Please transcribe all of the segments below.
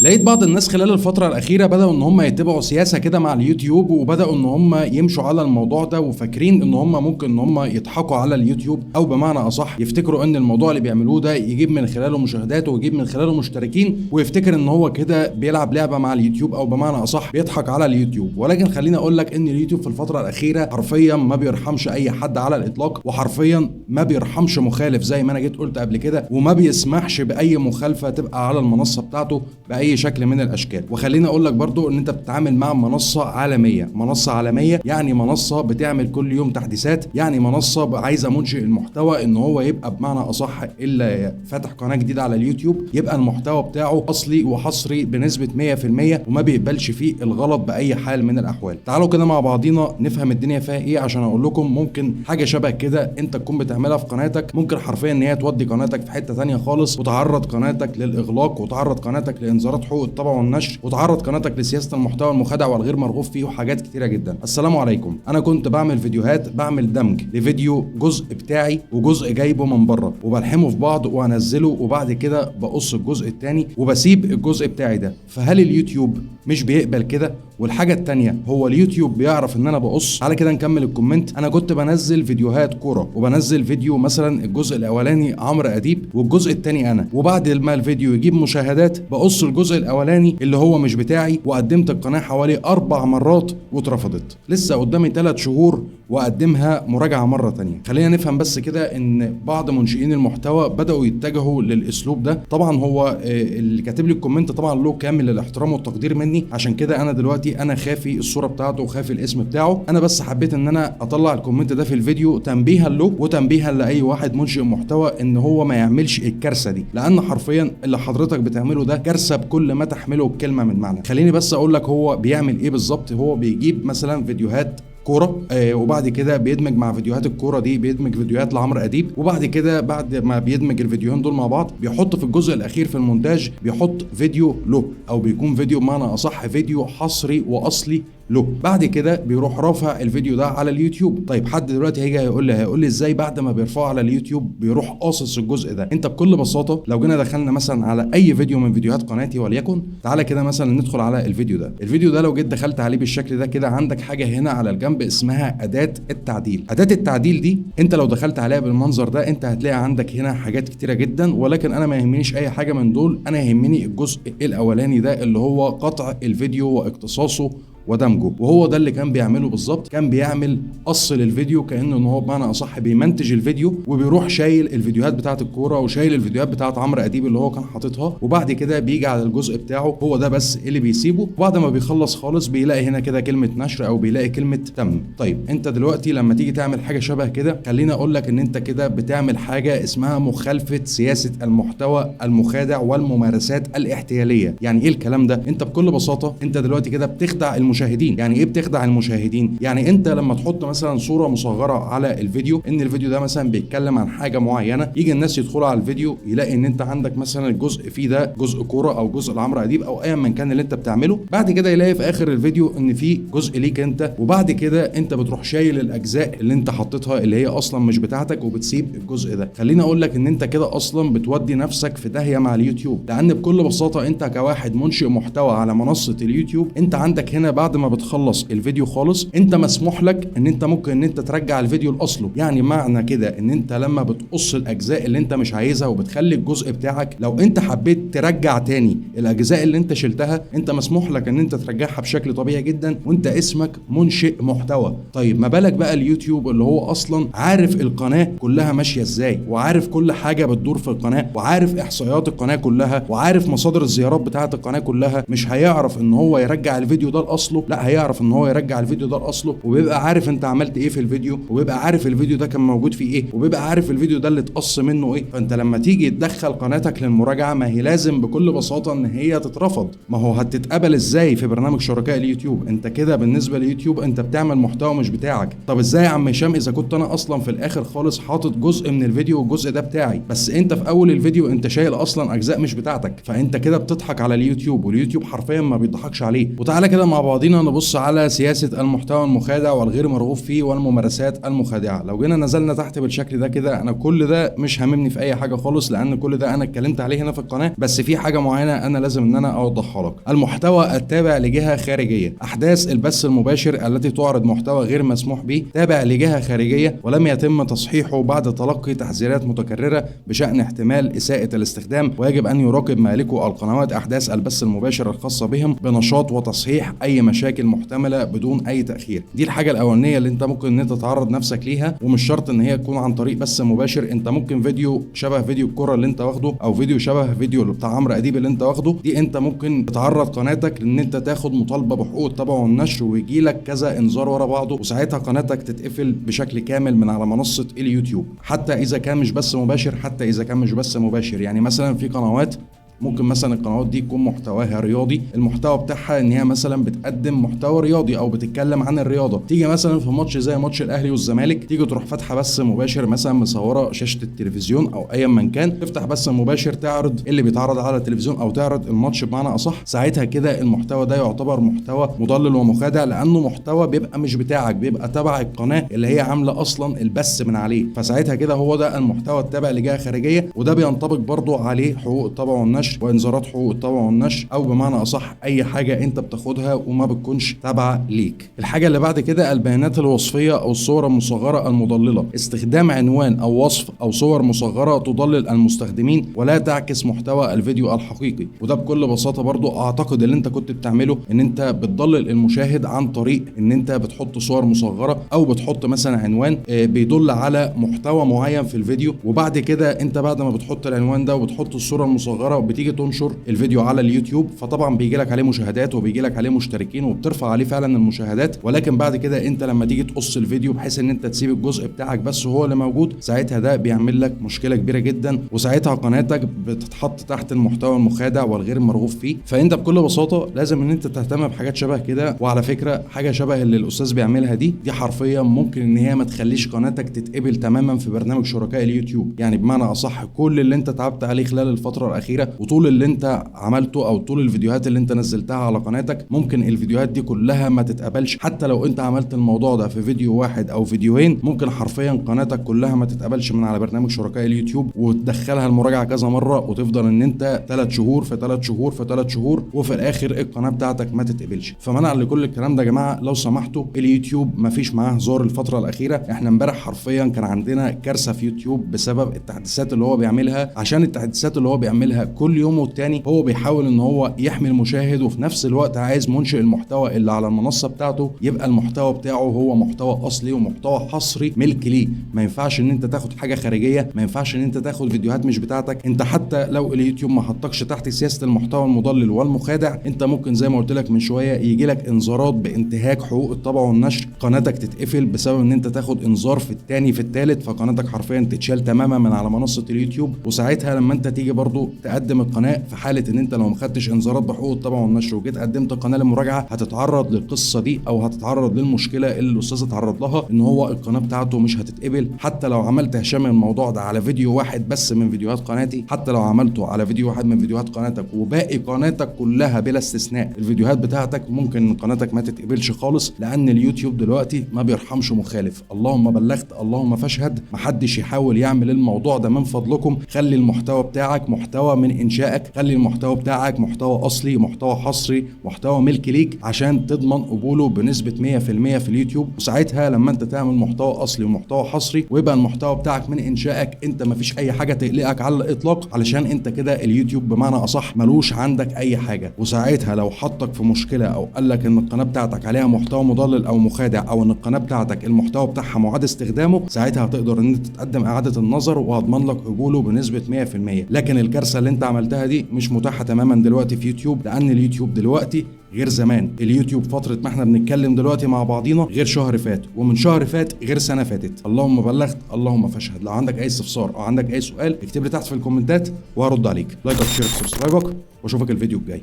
لقيت بعض الناس خلال الفترة الأخيرة بدأوا إن هم يتبعوا سياسة كده مع اليوتيوب، وبدأوا إن هم يمشوا على الموضوع ده، وفاكرين إن هم ممكن إن هم يضحكوا على اليوتيوب، أو بمعنى أصح يفتكروا إن الموضوع اللي بيعملوه ده يجيب من خلاله مشاهدات ويجيب من خلاله مشتركين، ويفتكر إن هو كده بيلعب لعبة مع اليوتيوب، أو بمعنى أصح بيضحك على اليوتيوب. ولكن خليني أقول لك إن اليوتيوب في الفترة الأخيرة حرفيا ما بيرحمش أي حد على الإطلاق، وحرفيا ما بيرحمش مخالف زي ما أنا جيت قلت قبل كده، وما بيسمحش بأي مخالفة تبقى على المنصة بتاعته بأي شكل من الأشكال. وخليني اقول لك برضو ان انت بتتعامل مع منصه عالميه، يعني منصه بتعمل كل يوم تحديثات، يعني منصه عايزه منشئ المحتوى ان هو يبقى بمعنى اصح الا فاتح قناه جديده على اليوتيوب يبقى المحتوى بتاعه اصلي وحصري بنسبه 100%، وما بيقبلش فيه الغلط باي حال من الاحوال. تعالوا كده مع بعضينا نفهم الدنيا فيها ايه، عشان اقول لكم ممكن حاجه شبه كده انت تكون بتعملها في قناتك، ممكن حرفيا ان هي تودي قناتك في حته ثانيه خالص، وتعرض قناتك للاغلاق، وتعرض قناتك لانذارات حقوق الطبع والنشر، وتعرض قناتك لسياسه المحتوى المخادع والغير مرغوب فيه، وحاجات كتيره جدا. السلام عليكم. انا كنت بعمل فيديوهات، بعمل دمج لفيديو جزء بتاعي وجزء جايبه من بره، وبلحمه في بعض وانزله، وبعد كده بقص الجزء الثاني وبسيب الجزء بتاعي ده. فهل اليوتيوب مش بيقبل كده؟ والحاجه الثانيه، هو اليوتيوب بيعرف ان انا بقص؟ على كده نكمل الكومنت. انا كنت بنزل فيديوهات كوره، وبنزل فيديو مثلا الجزء الاولاني عمرو اديب والجزء الثاني انا، وبعد ما الفيديو يجيب مشاهدات بقص الجزء الاولاني اللي هو مش بتاعي، وقدمت القناه حوالي 4 مرات واترفضت. لسه قدامي 3 شهور واقدمها مراجعه مره ثانيه. خلينا نفهم بس كده ان بعض منشئين المحتوى بداوا يتجهوا للاسلوب ده. طبعا هو اللي كاتب لي الكومنت طبعا له كامل الاحترام والتقدير مني، عشان كده انا دلوقتي انا خافي الصوره بتاعته وخافي الاسم بتاعه. انا بس حبيت ان انا اطلع الكومنت ده في الفيديو تنبيها له وتنبيها لاي واحد منشئ محتوى ان هو ما يعملش الكارثه دي، لان حرفيا اللي حضرتك بتعمله ده كارثه بكل ما تحمله الكلمه من معنى. خليني بس اقول لك هو بيعمل ايه بالظبط. هو بيجيب مثلا فيديوهات كوره، وبعد كده بيدمج مع فيديوهات الكوره دي، بيدمج فيديوهات لعمرو اديب، وبعد كده بعد ما بيدمج الفيديوهين دول مع بعض بيحط في الجزء الاخير في المونتاج بيحط فيديو له، او بيكون فيديو بمعنى اصح فيديو حصري واصلي له. بعد كده بيروح رافع الفيديو ده على اليوتيوب. طيب حد دلوقتي هيقول لي ازاي بعد ما بيرفعه على اليوتيوب بيروح قاصص الجزء ده؟ انت بكل بساطه لو جينا دخلنا مثلا على اي فيديو من فيديوهات قناتي، وليكن تعالى كده مثلا ندخل على الفيديو ده لو جيت دخلت عليه بالشكل ده كده، عندك حاجه هنا على الجنب اسمها اداه التعديل. اداه التعديل دي انت لو دخلت عليها بالمنظر ده انت هتلاقي عندك هنا حاجات كتيره جدا، ولكن انا ما يهمنيش اي حاجه من دول. انا يهمني الجزء الاولاني ده اللي هو قطع الفيديو واقتصاصه ودمجه، وهو ده اللي كان بيعمله بالظبط. كان بيعمل قص للفيديو كانه ان هو بمعنى اصح بيمنتج الفيديو، وبيروح شايل الفيديوهات بتاعه الكوره وشايل الفيديوهات بتاعه عمرو اديب اللي هو كان حاططها، وبعد كده بيجي على الجزء بتاعه هو ده بس اللي بيسيبه. وبعد ما بيخلص خالص بيلاقي هنا كده كلمه نشر او بيلاقي كلمه تم. طيب انت دلوقتي لما تيجي تعمل حاجه شبه كده، خليني اقول لك ان انت كده بتعمل حاجه اسمها مخالفه سياسه المحتوى المخادع والممارسات الاحتياليه. يعني ايه الكلام ده؟ انت بكل بساطه انت دلوقتي كده بتخدع المشاهدين. يعني ايه بتخدع المشاهدين؟ يعني انت لما تحط مثلا صوره مصغره على الفيديو، ان الفيديو ده مثلا بيتكلم عن حاجه معينه، يجي الناس يدخلوا على الفيديو يلاقي ان انت عندك مثلا الجزء فيه ده جزء كوره او جزء لعمرو اديب او ايا من كان اللي انت بتعمله، بعد كده يلاقي في اخر الفيديو ان في جزء ليك انت، وبعد كده انت بتروح شايل الاجزاء اللي انت حطيتها اللي هي اصلا مش بتاعتك وبتسيب الجزء ده. خليني اقول لك ان انت كده اصلا بتودي نفسك في داهيه مع اليوتيوب، لان بكل بساطه انت كواحد منشئ محتوى على منصه اليوتيوب، انت عندك هنا بعد ما بتخلص الفيديو خالص انت مسموح لك ان انت ممكن ان انت ترجع الفيديو لاصله. يعني معنى كده ان انت لما بتقص الاجزاء اللي انت مش عايزها وبتخلي الجزء بتاعك، لو انت حبيت ترجع تاني الاجزاء اللي انت شلتها انت مسموح لك ان انت ترجعها بشكل طبيعي جدا، وانت اسمك منشئ محتوى. طيب ما بالك بقى اليوتيوب اللي هو اصلا عارف القناه كلها ماشيه ازاي، وعارف كل حاجه بتدور في القناه، وعارف احصائيات القناه كلها، وعارف مصادر الزيارات بتاعه القناه كلها، مش هيعرف ان هو يرجع الفيديو ده لاصله؟ لا، هيعرف ان هو يرجع الفيديو ده لاصله، وبيبقى عارف انت عملت ايه في الفيديو، وبيبقى عارف الفيديو ده كان موجود فيه ايه، وبيبقى عارف الفيديو ده اللي اتقص منه ايه. فانت لما تيجي تدخل قناتك للمراجعه، ما هي لازم بكل بساطه ان هي تترفض. ما هو هتتقبل ازاي في برنامج شركاء اليوتيوب؟ انت كده بالنسبه لليوتيوب انت بتعمل محتوى مش بتاعك. طب ازاي يا عم هشام اذا كنت انا اصلا في الاخر خالص حاطط جزء من الفيديو والجزء ده بتاعي، بس انت في اول الفيديو انت شايل اصلا اجزاء مش بتاعتك؟ فانت كده بتضحك على اليوتيوب، واليوتيوب حرفيا ما بيضحكش عليه. وتعالى كده مع بعض بعضينا نبص على سياسة المحتوى المخادع والغير مرغوب فيه والممارسات المخادعة. لو جينا نزلنا تحت بالشكل ده كده، انا كل ده مش هاممني في اي حاجة خالص، لان كل ده انا اتكلمت عليه هنا في القناة، بس في حاجة معينة انا لازم ان انا اوضحها لك. المحتوى التابع لجهة خارجية، احداث البث المباشر التي تعرض محتوى غير مسموح به تابع لجهة خارجية ولم يتم تصحيحه بعد تلقي تحذيرات متكررة بشأن احتمال إساءة الاستخدام، ويجب أن يراقب مالكو القنوات أحداث البث المباشر الخاصة بهم بنشاط وتصحيح أي مشاكل محتملة بدون أي تأخير. دي الحاجة الأولانية اللي أنت ممكن إن أنت تعرض نفسك ليها، ومش شرط إن هي تكون عن طريق بث مباشر. أنت ممكن فيديو شبه فيديو الكرة اللي أنت واخده، أو فيديو شبه فيديو بتاع عمرو أديب اللي أنت واخده، دي أنت ممكن تعرض قناتك لأن أنت تاخد مطالبة بحقوق الطبع والنشر، ويجي لك كذا إنذار ورا بعضه، وساعتها قناتك تتقفل بشكل كامل من على منصة اليوتيوب، حتى إذا كان مش بث مباشر. يعني مثلا في قنوات ممكن مثلا القنوات دي يكون محتواها رياضي، المحتوى بتاعها ان هي مثلا بتقدم محتوى رياضي او بتتكلم عن الرياضه، تيجي مثلا في ماتش زي ماتش الاهلي والزمالك تيجي تروح فاتحه بث مباشر، مثلا مصوره شاشه التلفزيون او ايا من كان، تفتح بث مباشر تعرض اللي بيتعرض على التلفزيون او تعرض الماتش بمعنى اصح. ساعتها كده المحتوى ده يعتبر محتوى مضلل ومخادع، لانه محتوى بيبقى مش بتاعك، بيبقى تبع القناه اللي هي عامله اصلا البث من عليه، فساعتها كده هو ده المحتوى التابع لجهه خارجيه، وده بينطبق برضو عليه حقوق الطبع والنشر وانذارات حقوق الطبع والنشر، او بمعنى اصح اي حاجه انت بتاخدها وما بتكونش تابعه ليك. الحاجه اللي بعد كده البيانات الوصفيه او الصور المصغره المضلله، استخدام عنوان او وصف او صور مصغره تضلل المستخدمين ولا تعكس محتوى الفيديو الحقيقي. وده بكل بساطه برضو اعتقد اللي انت كنت بتعمله ان انت بتضلل المشاهد عن طريق ان انت بتحط صور مصغره او بتحط مثلا عنوان بيدل على محتوى معين في الفيديو، وبعد كده انت بعد ما بتحط العنوان ده وبتحط الصوره المصغره وبتيجي تنشر الفيديو على اليوتيوب، فطبعا بيجي لك عليه مشاهدات وبيجي لك عليه مشتركين وبترفع عليه فعلا المشاهدات، ولكن بعد كده انت لما تيجي تقص الفيديو بحيث ان انت تسيب الجزء بتاعك بس هو اللي موجود، ساعتها ده بيعمل لك مشكله كبيره جدا، وساعتها قناتك بتتحط تحت المحتوى المخادع والغير مرغوب فيه. فانت بكل بساطه لازم ان انت تهتم بحاجات شبه كده. وعلى فكره حاجه شبه اللي الاستاذ بيعملها دي حرفيا ممكن ان هي ما تخليش قناتك تتقبل تماما في برنامج شركاء اليوتيوب. يعني بمعنى اصح كل اللي انت تعبت عليه خلال الفتره الاخيره وطول اللي انت عملته او طول الفيديوهات اللي انت نزلتها على قناتك، ممكن الفيديوهات دي كلها ما تتقبلش. حتى لو انت عملت الموضوع ده في فيديو واحد او فيديوهين، ممكن حرفيا قناتك كلها ما تتقبلش من على برنامج شركاء اليوتيوب، وتدخلها المراجعه كذا مره، وتفضل ان انت 3 شهور في 3 شهور في 3 شهور، وفي الاخر القناه بتاعتك ما تتقبلش. فمنع لكل الكلام ده يا جماعه لو سمحتوا. اليوتيوب ما فيش معاه هزار الفتره الاخيره. احنا امبارح حرفيا كان عندنا كارثه في يوتيوب بسبب التحديثات اللي هو بيعملها. عشان التحديثات اللي هو بيعملها كل يوم والتاني هو بيحاول ان هو يحمي المشاهد، وفي نفس الوقت عايز منشئ المحتوى اللي على المنصه بتاعته يبقى المحتوى بتاعه هو محتوى اصلي ومحتوى حصري ملك ليه. ما ينفعش ان انت تاخد حاجه خارجيه، ما ينفعش ان انت تاخد فيديوهات مش بتاعتك. انت حتى لو اليوتيوب ما حطكش تحت سياسه المحتوى المضلل والمخادع، انت ممكن زي ما قلت لك من شويه يجي لك انذارات بانتهاك حقوق الطبع والنشر، قناتك تتقفل بسبب ان انت تاخد انذار في الثاني في الثالث، فقناتك حرفيا تتشال تماما من على منصه اليوتيوب. وساعتها لما انت تيجي برضو تقدم القناه، في حاله ان انت لو ما خدتش انذارات بحقوق الطبع والنشر وجيت قدمت القناه للمراجعه، هتتعرض للقصه دي او هتتعرض للمشكله اللي الاستاذ اتعرض لها، ان هو القناه بتاعته مش هتتقبل. حتى لو عملت هشام الموضوع ده على فيديو واحد بس من فيديوهات قناتي، حتى لو عملته على فيديو واحد من فيديوهات قناتك وباقي قناتك كلها بلا استثناء الفيديوهات بتاعتك، ممكن قناتك ما تتقبلش خالص، لان اليوتيوب دلوقتي ما بيرحمش مخالف. اللهم بلغت اللهم فاشهد. محدش يحاول يعمل الموضوع ده من فضلكم. خلي المحتوى بتاعك محتوى من انشائك، خلي المحتوى بتاعك محتوى اصلي، محتوى حصري، محتوى ملك ليك، عشان تضمن قبوله بنسبه 100% في اليوتيوب. وساعتها لما انت تعمل محتوى اصلي ومحتوى حصري ويبقى المحتوى بتاعك من انشائك، انت ما فيش اي حاجه تقلقك على الاطلاق، علشان انت كده اليوتيوب بمعنى اصح ملوش عندك اي حاجه. وساعتها لو حطك في مشكله او قال لك ان القناه بتاعتك عليها محتوى مضلل او مخادع، او ان القناه بتاعتك المحتوى بتاعها معاد استخدامه، ساعتها هتقدر ان انت تقدم اعاده النظر وهضمن لك قبوله بنسبه 100%. لكن الكارثه اللي انت عملتها دي مش متاحه تماما دلوقتي في يوتيوب، لان اليوتيوب دلوقتي غير زمان. اليوتيوب فترة ما احنا بنتكلم دلوقتي مع بعضينا غير شهر فات، ومن شهر فات غير سنة فاتت. اللهم بلغت اللهم فاشهد. لو عندك اي استفسار او عندك اي سؤال اكتب لي تحت في الكومنتات وهرد عليك. لايك وشير وسبسكرايبك، واشوفك الفيديو الجاي.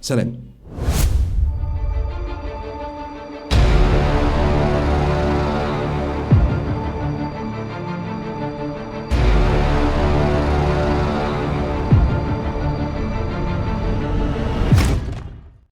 سلام.